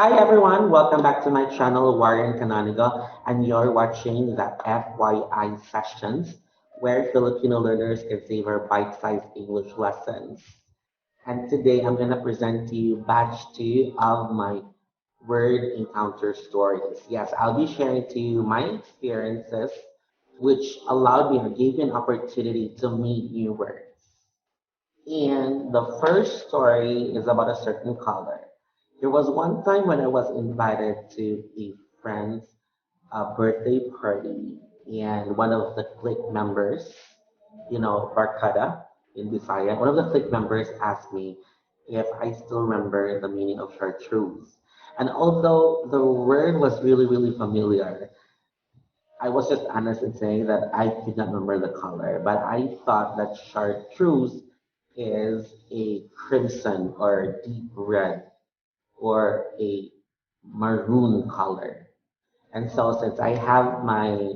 Hi everyone, welcome back to my channel Warren Canonigo, and you're watching the FYI sessions where Filipino learners can savor bite-sized English lessons. And today I'm going to present to you batch 2 of my word encounter stories. Yes, I'll be sharing to you my experiences which allowed me or gave me an opportunity to meet new words. And the first story is about a certain color. There was one time when I was invited to a friend's birthday party, and one of the clique members, Barkada in Bisaya, one of the clique members asked me if I still remember the meaning of chartreuse. And although the word was really, really familiar, I was just honest in saying that I did not remember the color, but I thought that chartreuse is a crimson or deep red or a maroon color. And so since I have my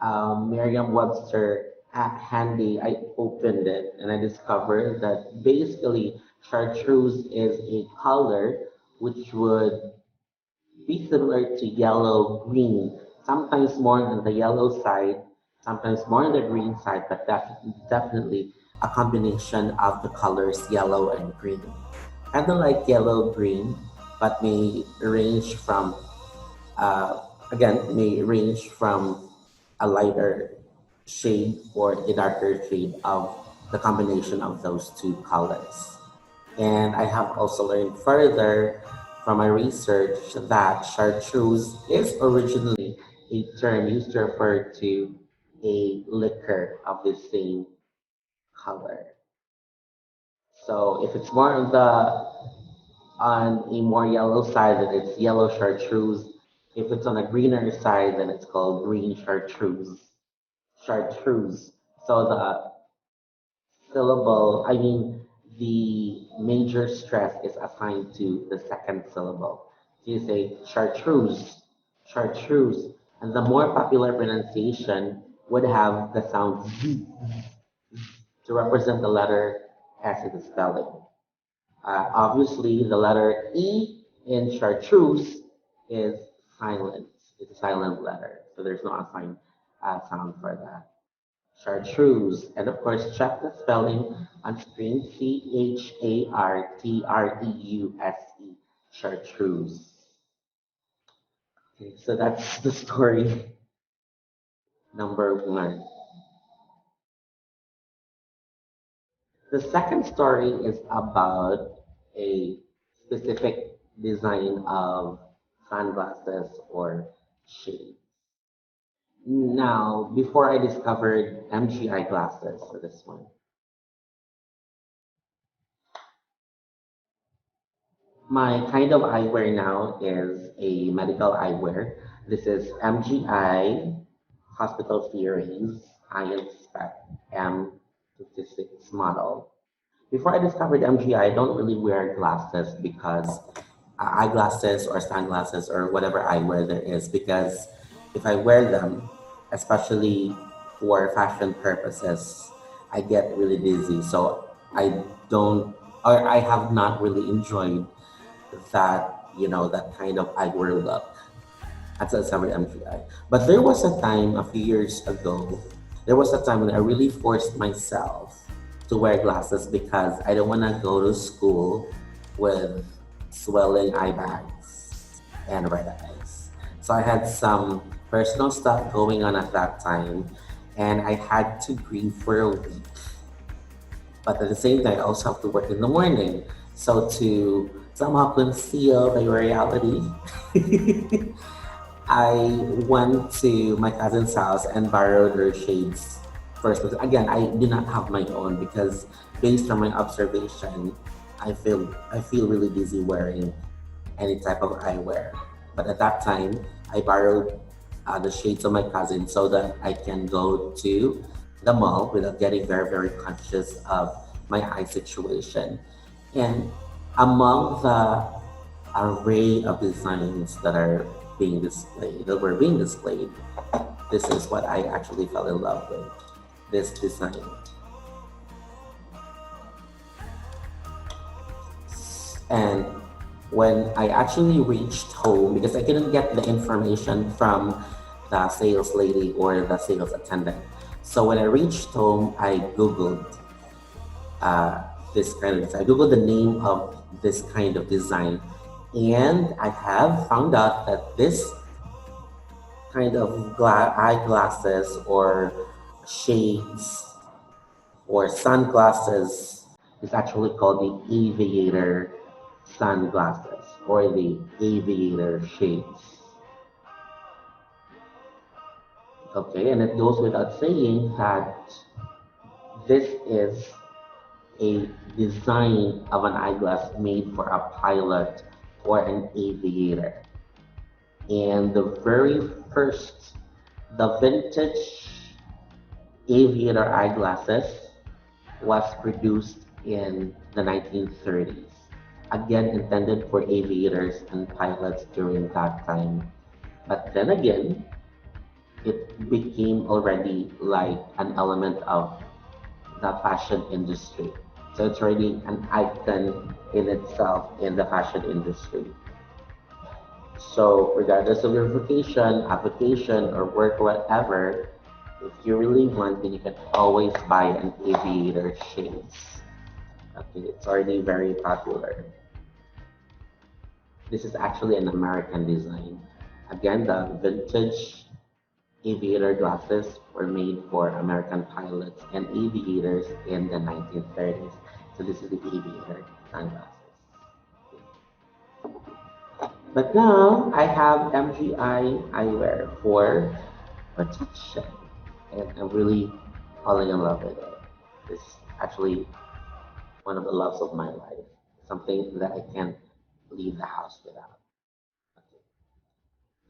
Merriam-Webster app handy, I opened it and I discovered that basically chartreuse is a color which would be similar to yellow green, sometimes more on the yellow side, sometimes more on the green side, but definitely a combination of the colors yellow and green. Kind of like yellow green, but uh, may range from a lighter shade or a darker shade of the combination of those two colors. And I have also learned further from my research that chartreuse is originally a term used to refer to a liquor of the same color. So if it's more on a more yellow side, then it's yellow chartreuse. If it's on a greener side, then it's called green chartreuse. Chartreuse. So the syllable, I mean, the major stress is assigned to the second syllable. So you say chartreuse, chartreuse, and the more popular pronunciation would have the sound Z to represent the letter S in the spelling. Obviously, the letter E in chartreuse is silent. It's a silent letter, so there's no assigned sound for that. Chartreuse. And of course, check the spelling on screen. Chartreuse. Chartreuse. Okay, so that's the story number one. The second story is about a specific design of sunglasses or shades. Now, before I discovered MGI glasses for this one, my kind of eyewear now is a medical eyewear. This is MGI Hospital Series I-Inspect M56 model. Before I discovered MGI, I don't really wear glasses because eyeglasses or sunglasses or whatever eyewear there is, because if I wear them, especially for fashion purposes, I get really dizzy. So I don't, or I have not really enjoyed that kind of eyewear look at the Summer MGI. But there was a time a few years ago, there was a time when I really forced myself to wear glasses because I don't want to go to school with swelling eye bags and red eyes. So I had some personal stuff going on at that time, and I had to grieve for a week. But at the same time, I also have to work in the morning. So to somehow conceal the reality, I went to my cousin's house and borrowed her shades first. But again, I did not have my own because based on my observation, I feel really dizzy wearing any type of eyewear. But at that time, I borrowed the shades of my cousin so that I can go to the mall without getting very, very conscious of my eye situation. And among the array of designs that were being displayed, this is what I actually fell in love with. This design. And When I actually reached home, because I couldn't get the information from the sales lady or the sales attendant. So when I reached home, I Googled uh, this kind of design. I Googled the name of this kind of design, and I have found out that this kind of eyeglasses or shades or sunglasses is actually called the Aviator Sunglasses or the Aviator shades. Okay, and it goes without saying that this is a design of an eyeglass made for a pilot or an aviator. And the very first, the vintage aviator eyeglasses was produced in the 1930s. Again, intended for aviators and pilots during that time. But then again, it became already like an element of the fashion industry. So it's already an icon in itself in the fashion industry. So regardless of your vocation, application, or work, whatever, if you really want, then you can always buy an aviator shades. Okay, it's already very popular. This is actually an American design. Again, the vintage aviator glasses were made for American pilots and aviators in the 1930s. So this is the aviator sunglasses. But now I have MGI eyewear for protection. And I'm really falling in love with it. It's actually one of the loves of my life. Something that I can't leave the house without. Okay.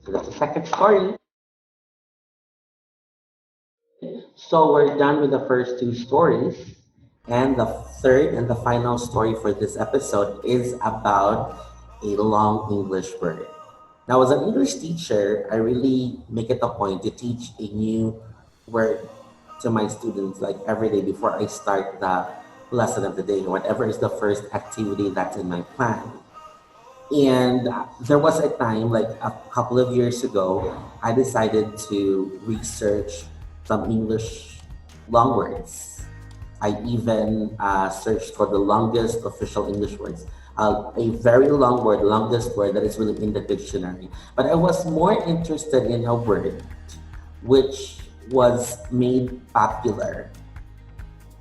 So that's the second story. So we're done with the first two stories. And the third and the final story for this episode is about a long English word. Now, as an English teacher, I really make it a point to teach a new word to my students like every day before I start the lesson of the day, whatever is the first activity that's in my plan. And there was a time, like a couple of years ago, I decided to research some English long words. I even searched for the longest official English words. A very long word, longest word that is really in the dictionary. But I was more interested in a word which was made popular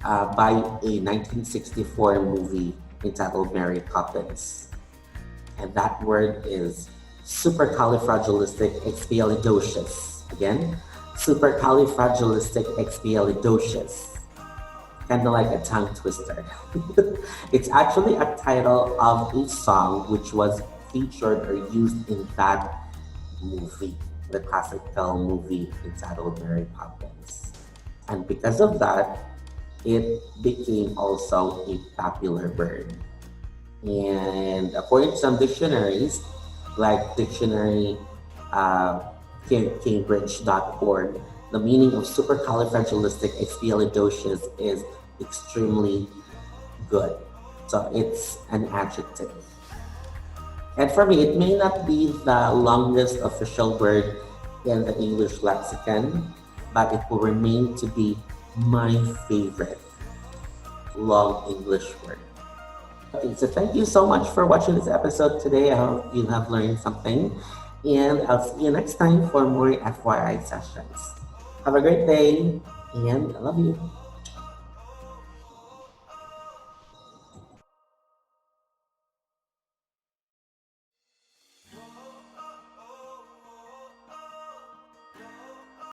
by a 1964 movie entitled Mary Poppins. And that word is supercalifragilisticexpialidocious. Again, supercalifragilisticexpialidocious. Kind of like a tongue twister. It's actually a title of a song which was featured or used in that movie, the classical movie entitled Mary Poppins. And because of that, it became also a popular word. And according to some dictionaries, like dictionary uh, Cambridge.org, the meaning of supercalifragilisticexpialidocious is extremely good. So it's an adjective. And for me, it may not be the longest official word in the English lexicon, but it will remain to be my favorite long English word. Okay, so thank you so much for watching this episode today. I hope you have learned something. And I'll see you next time for more FYI sessions. Have a great day and I love you.